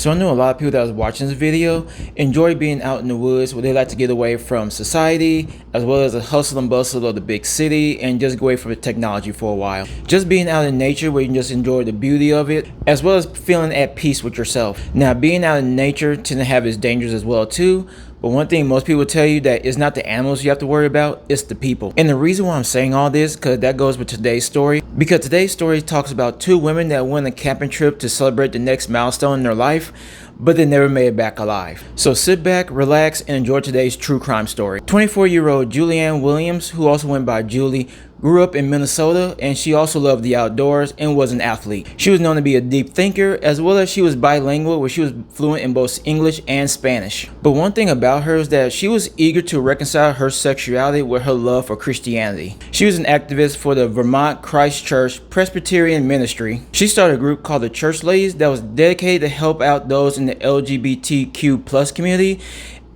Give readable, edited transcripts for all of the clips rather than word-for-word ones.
So I know a lot of people that was watching this video enjoy being out in the woods where they like to get away from society as well as the hustle and bustle of the big city and just go away from the technology for a while. Just being out in nature where you can just enjoy the beauty of it as well as feeling at peace with yourself. Now, being out in nature tends to have its dangers as well too. But one thing most people tell you that it's not the animals you have to worry about, it's the people. And the reason why I'm saying all this, because that goes with today's story. Because today's story talks about two women that went on a camping trip to celebrate the next milestone in their life, but they never made it back alive. So sit back, relax, and enjoy today's true crime story. 24-year-old Julianne Williams, who also went by Julie, grew up in Minnesota, and she also loved the outdoors and was an athlete. She was known to be a deep thinker, as well as she was bilingual, where she was fluent in both English and Spanish. But one thing about her is that she was eager to reconcile her sexuality with her love for Christianity. She was an activist for the Vermont Christ Church Presbyterian Ministry. She started a group called the Church Ladies that was dedicated to help out those in the LGBTQ+ community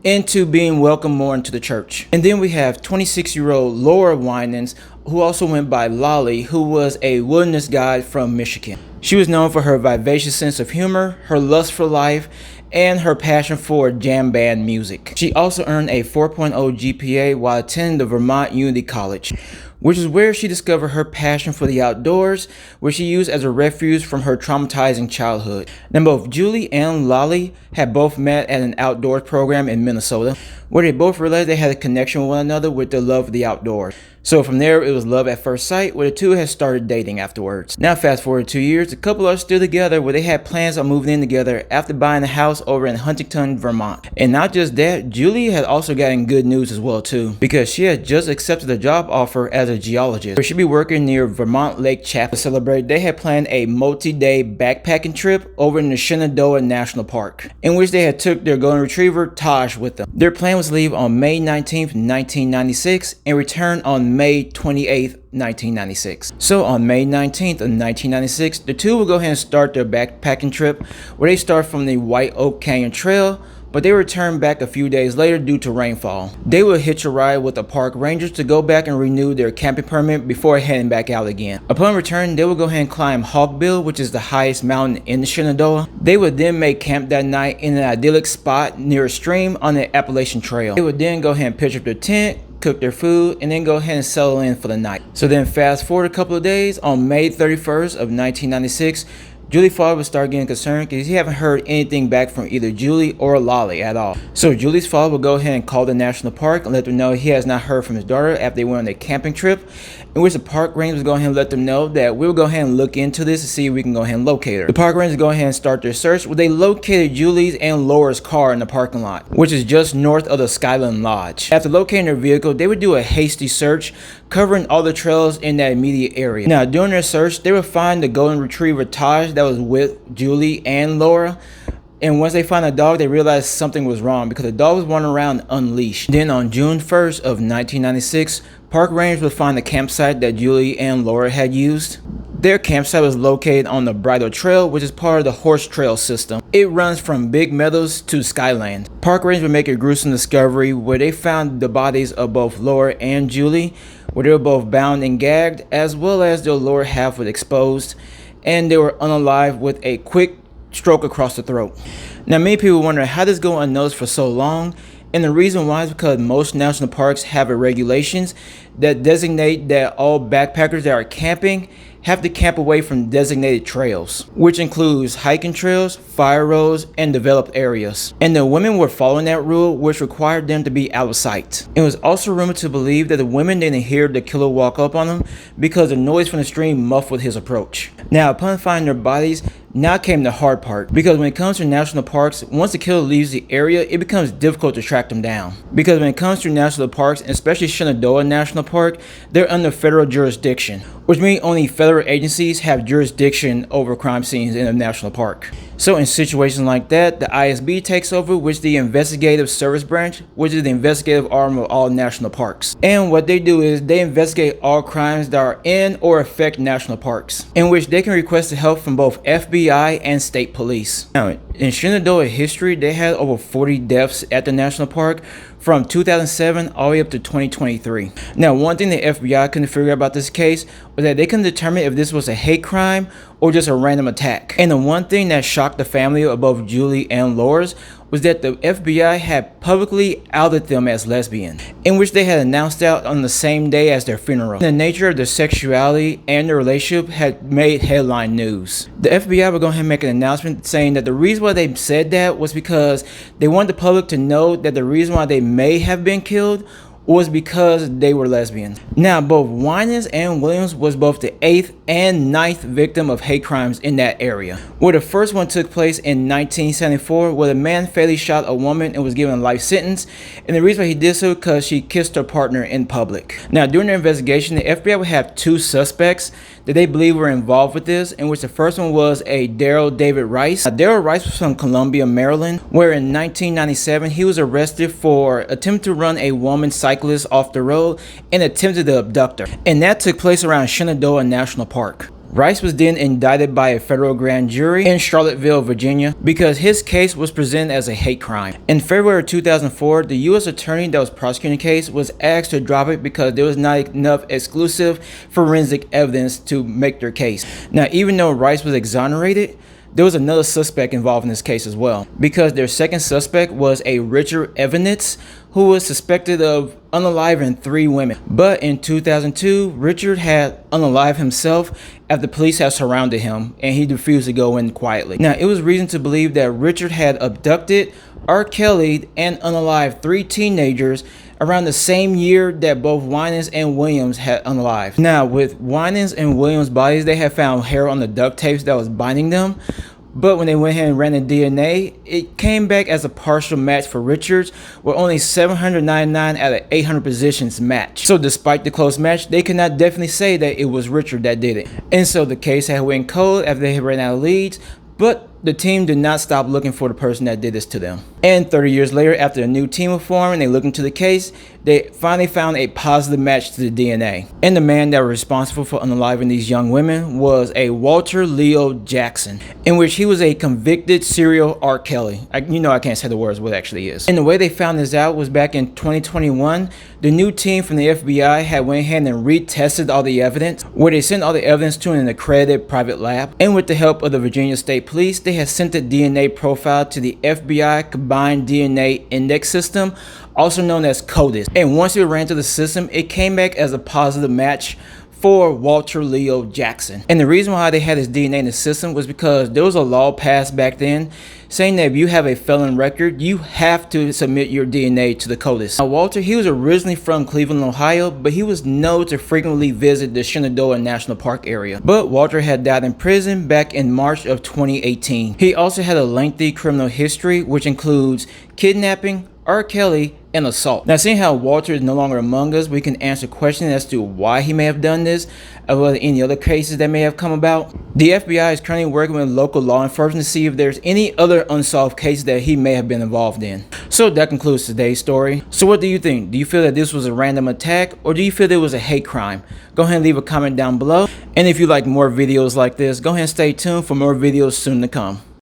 into being welcomed more into the church. And then we have 26-year-old Laura Winans, who also went by Lolly, who was a wilderness guide from Michigan. She was known for her vivacious sense of humor, her lust for life, and her passion for jam band music. She also earned a 4.0 GPA while attending the Vermont Unity College, which is where she discovered her passion for the outdoors, which she used as a refuge from her traumatizing childhood. Now, both Julie and Lolly had both met at an outdoors program in Minnesota, where they both realized they had a connection with one another with their love of the outdoors. So from there, it was love at first sight, where the two had started dating afterwards. Now fast forward 2 years, the couple are still together, where they had plans on moving in together after buying a house over in Huntington, Vermont. And not just that, Julie had also gotten good news as well too, because she had just accepted a job offer as a geologist, where she'd be working near Vermont Lake Chapel. To celebrate, they had planned a multi-day backpacking trip over in the Shenandoah National Park, in which they had took their golden retriever Taj with them. Their plan was to leave on May 19th, 1996 and return on May 28th, 1996. So on May 19th of 1996, the two will go ahead and start their backpacking trip, where they start from the White Oak Canyon Trail, but they return back a few days later due to rainfall. They will hitch a ride with the park rangers to go back and renew their camping permit before heading back out again. Upon return, they will go ahead and climb Hawkbill, which is the highest mountain in the Shenandoah. They would then make camp that night in an idyllic spot near a stream on the Appalachian Trail. They would then go ahead and pitch up their tent, cook their food, and then go ahead and settle in for the night. So then fast forward a couple of days, on May 31st of 1996, Julie's father would start getting concerned because he haven't heard anything back from either Julie or Lolly at all. So Julie's father would go ahead and call the national park and let them know he has not heard from his daughter after they went on a camping trip, in which the park rangers would go ahead and let them know that we'll go ahead and look into this to see if we can go ahead and locate her. The park rangers go ahead and start their search, where they located Julie's and Laura's car in the parking lot, which is just north of the Skyland Lodge. After locating their vehicle, they would do a hasty search, covering all the trails in that immediate area. Now, during their search, they would find the golden retriever Taj that was with Julie and Laura. And once they found the dog, they realized something was wrong because the dog was wandering around unleashed. Then on June 1st of 1996, park rangers would find the campsite that Julie and Laura had used. Their campsite was located on the Bridle Trail, which is part of the Horse Trail system. It runs from Big Meadows to Skyland. Park rangers would make a gruesome discovery where they found the bodies of both Laura and Julie, where they were both bound and gagged, as well as their lower half was exposed, and they were unalive with a quick stroke across the throat. Now, many people wonder how this go unnoticed for so long, and the reason why is because most national parks have regulations that designate that all backpackers that are camping have to camp away from designated trails, which includes hiking trails, fire roads, and developed areas. And the women were following that rule, which required them to be out of sight. It was also rumored to believe that the women didn't hear the killer walk up on them because the noise from the stream muffled his approach. Now, upon finding their bodies, now came the hard part, because when it comes to national parks, once the killer leaves the area, it becomes difficult to track them down. Because when it comes to national parks, especially Shenandoah National Park, they're under federal jurisdiction, which means only federal agencies have jurisdiction over crime scenes in a national park. So in situations like that, the ISB takes over, which is the Investigative Service Branch, which is the investigative arm of all national parks. And what they do is they investigate all crimes that are in or affect national parks, in which they can request help from both FBI and state police. Now, in Shenandoah history, they had over 40 deaths at the national park from 2007 all the way up to 2023. Now, one thing the FBI couldn't figure out about this case was was that they couldn't determine if this was a hate crime or just a random attack. And the one thing that shocked the family of both Julie and Loris was that the FBI had publicly outed them as lesbian, in which they had announced out on the same day as their funeral. The nature of their sexuality and their relationship had made headline news. The FBI would go ahead and make an announcement saying that the reason why they said that was because they wanted the public to know that the reason why they may have been killed was because they were lesbians. Now, both Winans and Williams was both the 8th and 9th victim of hate crimes in that area, where the first one took place in 1974, where the man fatally shot a woman and was given a life sentence, and the reason why he did so because she kissed her partner in public. Now, during their investigation, the FBI would have 2 suspects that they believe were involved with this, in which the first one was a Daryl David Rice. Daryl Rice was from Columbia, Maryland, where in 1997 he was arrested for attempting to run a woman cyclist off the road and attempted to abduct her, and that took place around Shenandoah National Park. Rice was then indicted by a federal grand jury in Charlottesville, Virginia, because his case was presented as a hate crime. In February 2004, the U.S. attorney that was prosecuting the case was asked to drop it because there was not enough exclusive forensic evidence to make their case. Now, even though Rice was exonerated, there was another suspect involved in this case as well, because their second suspect was a Richard Evanitz, who was suspected of unaliving 3 women. But in 2002, Richard had unalived himself after the police had surrounded him and he refused to go in quietly. Now, it was reason to believe that Richard had abducted, R. Kelly, and unalived 3 teenagers around the same year that both Winans and Williams had unalived. Now, with Winans and Williams' bodies, they had found hair on the duct tapes that was binding them. But when they went ahead and ran the DNA, it came back as a partial match for Richards, where only 799 out of 800 positions matched. So despite the close match, they could not definitely say that it was Richard that did it. And so the case had went cold after they had ran out of leads, but the team did not stop looking for the person that did this to them. And 30 years later, after a new team was formed and they looked into the case, they finally found a positive match to the DNA. And the man that was responsible for unaliving these young women was a Walter Leo Jackson, in which he was a convicted serial R. Kelly. I can't say the words what it actually is. And the way they found this out was back in 2021, the new team from the FBI had went ahead and retested all the evidence, where they sent all the evidence to an accredited private lab. And with the help of the Virginia State Police, they had sent the DNA profile to the FBI Combined DNA Index System, also known as CODIS. And once it ran to the system, it came back as a positive match for Walter Leo Jackson. And the reason why they had his DNA in the system was because there was a law passed back then saying that if you have a felon record, you have to submit your DNA to the CODIS. Now, Walter, he was originally from Cleveland, Ohio, but he was known to frequently visit the Shenandoah National Park area. But Walter had died in prison back in March of 2018. He also had a lengthy criminal history, which includes kidnapping, R. Kelly, and assault. Now, seeing how Walter is no longer among us, we can answer questions as to why he may have done this, as well as any other cases that may have come about. The FBI is currently working with local law enforcement to see if there's any other unsolved cases that he may have been involved in. So that concludes today's story. So what do you think? Do you feel that this was a random attack, or do you feel there was a hate crime? Go ahead and leave a comment down below. And if you like more videos like this, go ahead and stay tuned for more videos soon to come.